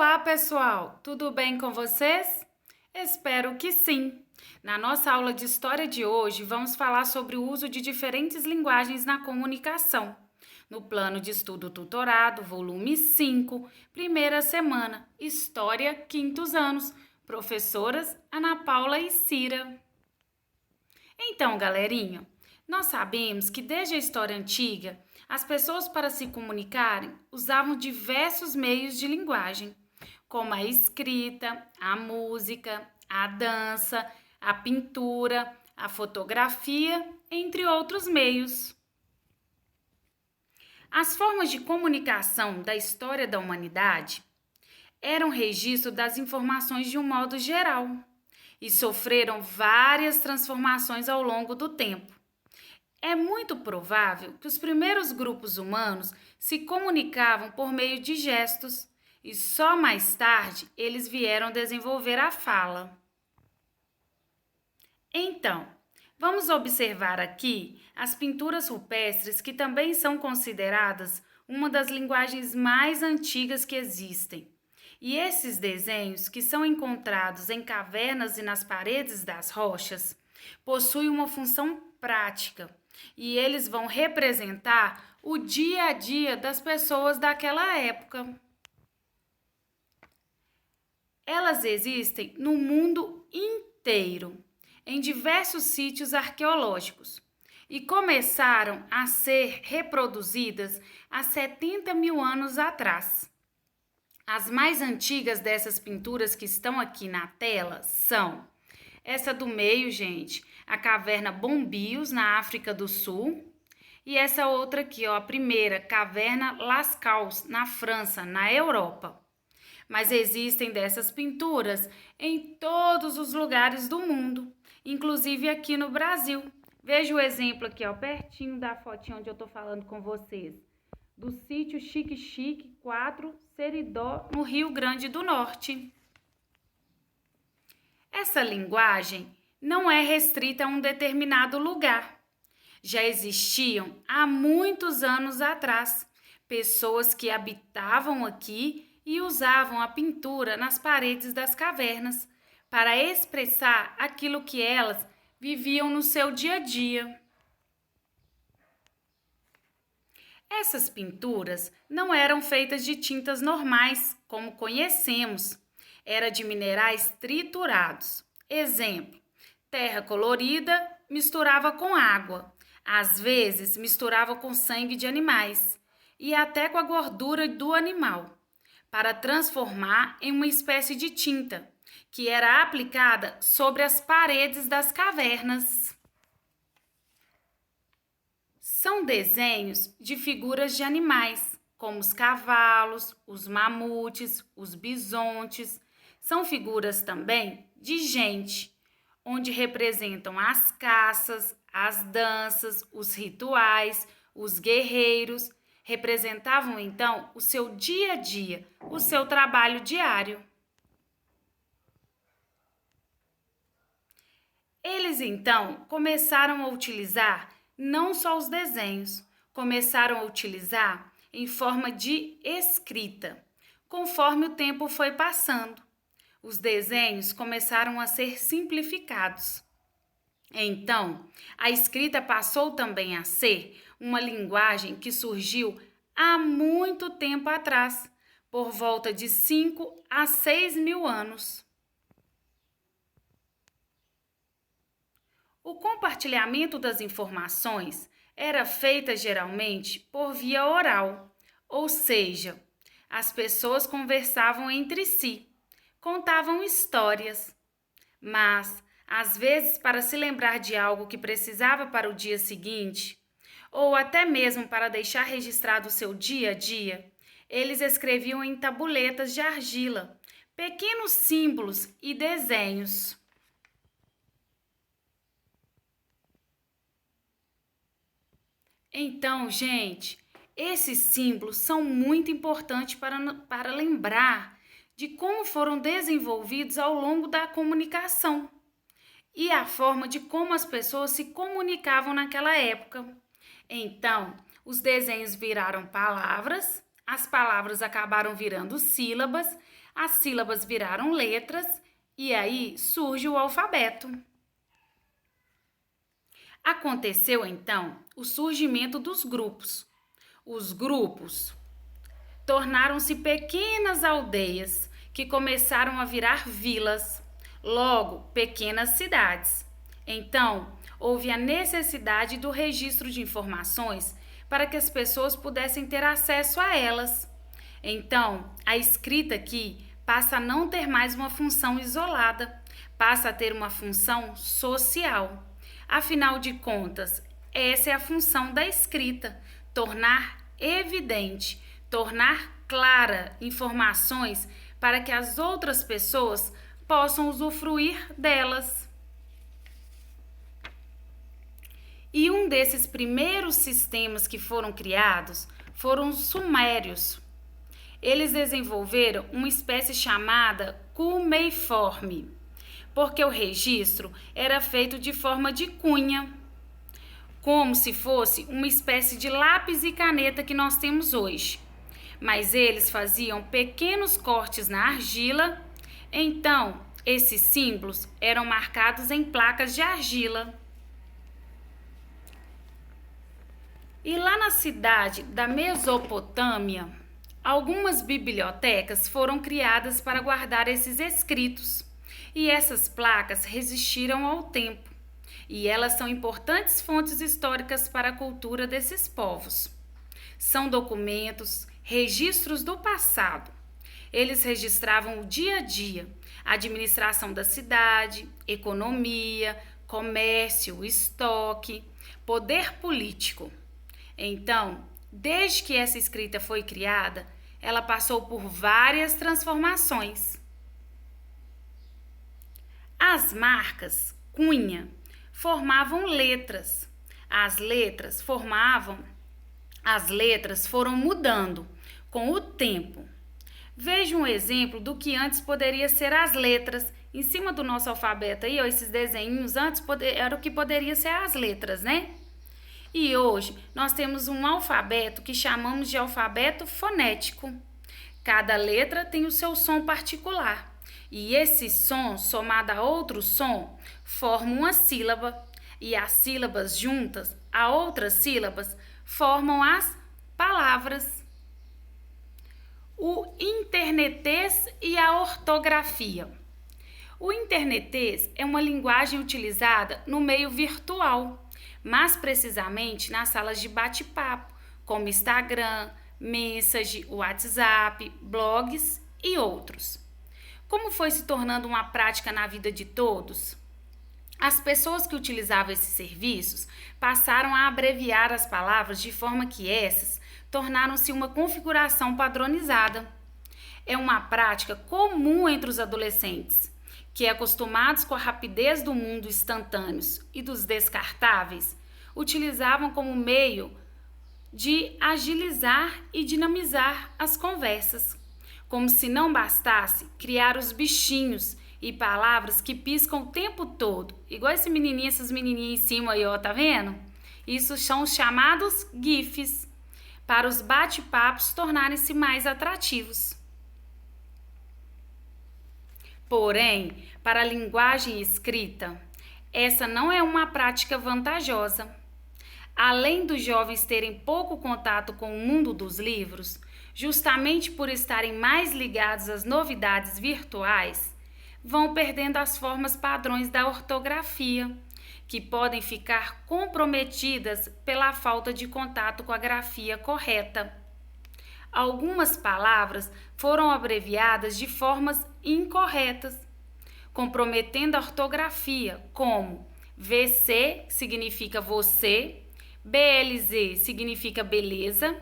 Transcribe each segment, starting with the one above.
Olá, pessoal! Tudo bem com vocês? Espero que sim! Na nossa aula de história de hoje, vamos falar sobre o uso de diferentes linguagens na comunicação. No plano de estudo tutorado, volume 5, primeira semana, História, quintos anos, professoras Ana Paula e Cira. Então, galerinha, nós sabemos que desde a história antiga, as pessoas para se comunicarem usavam diversos meios de linguagem, como a escrita, a música, a dança, a pintura, a fotografia, entre outros meios. As formas de comunicação da história da humanidade eram registro das informações de um modo geral e sofreram várias transformações ao longo do tempo. É muito provável que os primeiros grupos humanos se comunicavam por meio de gestos e só mais tarde eles vieram desenvolver a fala. Então, vamos observar aqui as pinturas rupestres que também são consideradas uma das linguagens mais antigas que existem. E esses desenhos, que são encontrados em cavernas e nas paredes das rochas, possuem uma função prática e eles vão representar o dia a dia das pessoas daquela época. Elas existem no mundo inteiro, em diversos sítios arqueológicos, e começaram a ser reproduzidas há 70 mil anos atrás. As mais antigas dessas pinturas que estão aqui na tela são essa do meio, gente, a caverna Bombios, na África do Sul, e essa outra aqui, ó, a primeira, caverna Lascaux, na França, na Europa. Mas existem dessas pinturas em todos os lugares do mundo, inclusive aqui no Brasil. Veja o exemplo aqui, ó, pertinho da fotinha onde eu tô falando com vocês, do sítio Xique-Xique 4, Seridó, no Rio Grande do Norte. Essa linguagem não é restrita a um determinado lugar. Já existiam há muitos anos atrás pessoas que habitavam aqui e usavam a pintura nas paredes das cavernas para expressar aquilo que elas viviam no seu dia a dia. Essas pinturas não eram feitas de tintas normais, como conhecemos. Era de minerais triturados. Exemplo, terra colorida misturava com água. Às vezes misturava com sangue de animais e até com a gordura do animal, para transformar em uma espécie de tinta, que era aplicada sobre as paredes das cavernas. São desenhos de figuras de animais, como os cavalos, os mamutes, os bisontes. São figuras também de gente, onde representam as caças, as danças, os rituais, os guerreiros. Representavam então o seu dia a dia, o seu trabalho diário. Eles então começaram a utilizar não só os desenhos, começaram a utilizar em forma de escrita. Conforme o tempo foi passando, os desenhos começaram a ser simplificados. Então, a escrita passou também a ser uma linguagem que surgiu há muito tempo atrás, por volta de 5 a 6 mil anos. O compartilhamento das informações era feito geralmente por via oral, ou seja, as pessoas conversavam entre si, contavam histórias, mas, às vezes, para se lembrar de algo que precisava para o dia seguinte, ou até mesmo para deixar registrado o seu dia a dia, eles escreviam em tabuletas de argila, pequenos símbolos e desenhos. Então, gente, esses símbolos são muito importantes para lembrar de como foram desenvolvidos ao longo da comunicação e a forma de como as pessoas se comunicavam naquela época. Então, os desenhos viraram palavras, as palavras acabaram virando sílabas, as sílabas viraram letras e aí surge o alfabeto. Aconteceu então o surgimento dos grupos. Os grupos tornaram-se pequenas aldeias que começaram a virar vilas, logo pequenas cidades. Então, houve a necessidade do registro de informações para que as pessoas pudessem ter acesso a elas. Então, a escrita aqui passa a não ter mais uma função isolada, passa a ter uma função social. Afinal de contas, essa é a função da escrita: tornar evidente, tornar clara informações para que as outras pessoas possam usufruir delas. E um desses primeiros sistemas que foram criados foram os sumérios. Eles desenvolveram uma espécie chamada cuneiforme, porque o registro era feito de forma de cunha, como se fosse uma espécie de lápis e caneta que nós temos hoje. Mas eles faziam pequenos cortes na argila, então esses símbolos eram marcados em placas de argila. E lá na cidade da Mesopotâmia, algumas bibliotecas foram criadas para guardar esses escritos, e essas placas resistiram ao tempo, e elas são importantes fontes históricas para a cultura desses povos. São documentos, registros do passado. Eles registravam o dia a dia, a administração da cidade, economia, comércio, estoque, poder político. Então, desde que essa escrita foi criada, ela passou por várias transformações. As marcas, cunha, formavam letras. As letras foram mudando com o tempo. Veja um exemplo do que antes poderia ser as letras. Em cima do nosso alfabeto aí, ó, esses desenhos antes era o que poderia ser as letras, né? E hoje nós temos um alfabeto que chamamos de alfabeto fonético. Cada letra tem o seu som particular. E esse som, somado a outro som, forma uma sílaba. E as sílabas juntas a outras sílabas formam as palavras. O internetês e a ortografia. O internetês é uma linguagem utilizada no meio virtual, mais precisamente nas salas de bate-papo, como Instagram, Message, WhatsApp, blogs e outros. Como foi se tornando uma prática na vida de todos? As pessoas que utilizavam esses serviços passaram a abreviar as palavras de forma que essas tornaram-se uma configuração padronizada. É uma prática comum entre os adolescentes, que, acostumados com a rapidez do mundo instantâneos e dos descartáveis, utilizavam como meio de agilizar e dinamizar as conversas. Como se não bastasse criar os bichinhos e palavras que piscam o tempo todo, igual esse menininho, essas menininhas em cima aí, ó, tá vendo? Isso são os chamados GIFs, para os bate-papos tornarem-se mais atrativos. Porém, para a linguagem escrita, essa não é uma prática vantajosa. Além dos jovens terem pouco contato com o mundo dos livros, justamente por estarem mais ligados às novidades virtuais, vão perdendo as formas padrões da ortografia, que podem ficar comprometidas pela falta de contato com a grafia correta. Algumas palavras foram abreviadas de formas incorretas, comprometendo a ortografia, como VC significa você, BLZ significa beleza,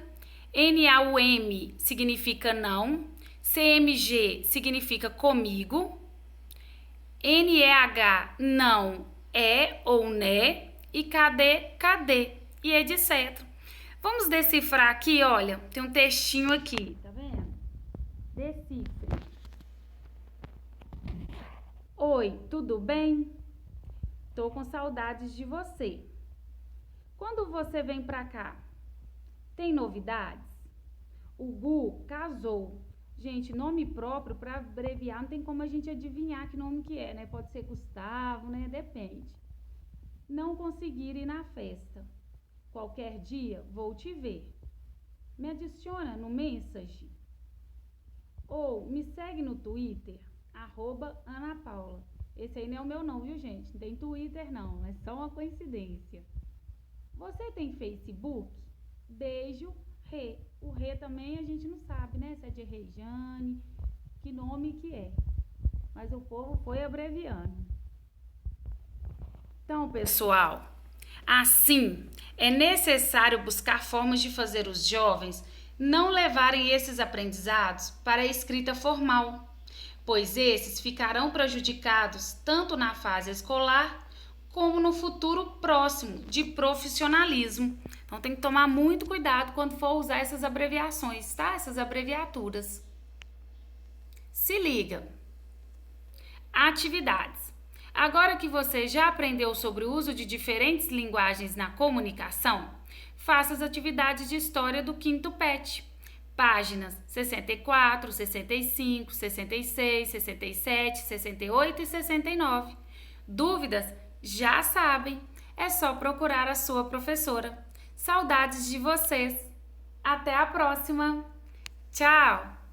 NAUM significa não, CMG significa comigo, NEH não, é ou né, e cadê, e etc. Vamos decifrar aqui, olha, tem um textinho aqui, tá vendo? Decifre. Oi, tudo bem? Tô com saudades de você. Quando você vem pra cá? Tem novidades? O Gu casou. Gente, nome próprio, para abreviar, não tem como a gente adivinhar que nome que é, né? Pode ser Gustavo, né? Depende. Não conseguir ir na festa. Qualquer dia vou te ver. Me adiciona no Message. Ou me segue no Twitter, @AnaPaula. Esse aí não é o meu não, viu, gente? Não tem Twitter não, é só uma coincidência. Você tem Facebook? Beijo, Rê. O Rê também a gente não sabe, né? Se é de Rejane, que nome que é. Mas o povo foi abreviando. Então, pessoal, assim, é necessário buscar formas de fazer os jovens não levarem esses aprendizados para a escrita formal, pois esses ficarão prejudicados tanto na fase escolar como no futuro próximo de profissionalismo. Então tem que tomar muito cuidado quando for usar essas abreviações, tá? Essas abreviaturas. Se liga. Atividades. Agora que você já aprendeu sobre o uso de diferentes linguagens na comunicação, faça as atividades de história do quinto PET. Páginas 64, 65, 66, 67, 68 e 69. Dúvidas? Já sabem, é só procurar a sua professora. Saudades de vocês! Até a próxima! Tchau!